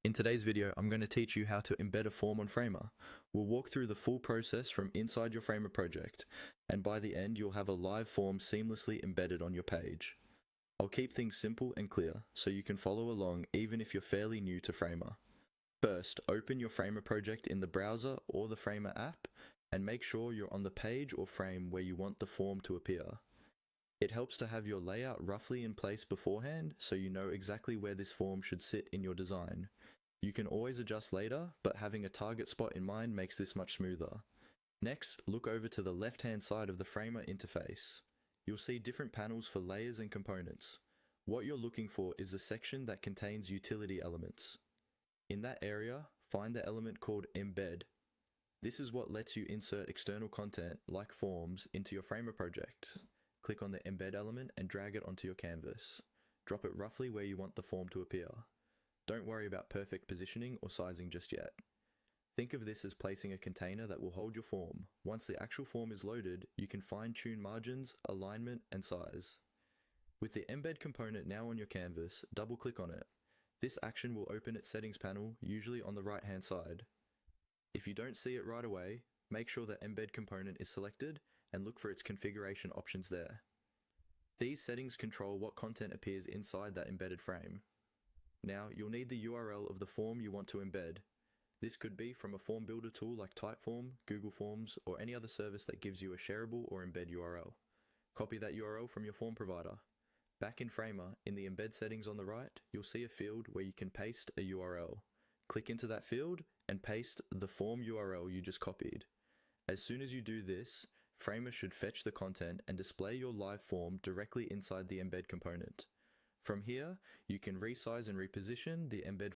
In today's video, I'm going to teach you how to embed a form on Framer. We'll walk through the full process from inside your Framer project, and by the end you'll have a live form seamlessly embedded on your page. I'll keep things simple and clear, so you can follow along even if you're fairly new to Framer. First, open your Framer project in the browser or the Framer app, and make sure you're on the page or frame where you want the form to appear. It helps to have your layout roughly in place beforehand, so you know exactly where this form should sit in your design. You can always adjust later, but having a target spot in mind makes this much smoother. Next, look over to the left-hand side of the Framer interface. You'll see different panels for layers and components. What you're looking for is the section that contains utility elements. In that area, find the element called Embed. This is what lets you insert external content, like forms, into your Framer project. Click on the Embed element and drag it onto your canvas. Drop it roughly where you want the form to appear. Don't worry about perfect positioning or sizing just yet. Think of this as placing a container that will hold your form. Once the actual form is loaded, you can fine-tune margins, alignment, and size. With the Embed component now on your canvas, double-click on it. This action will open its settings panel, usually on the right-hand side. If you don't see it right away, make sure the Embed component is selected and look for its configuration options there. These settings control what content appears inside that embedded frame. Now, you'll need the URL of the form you want to embed. This could be from a form builder tool like Typeform, Google Forms, or any other service that gives you a shareable or embed URL. Copy that URL from your form provider. Back in Framer, in the embed settings on the right, you'll see a field where you can paste a URL. Click into that field and paste the form URL you just copied. As soon as you do this, Framer should fetch the content and display your live form directly inside the embed component. From here, you can resize and reposition the embed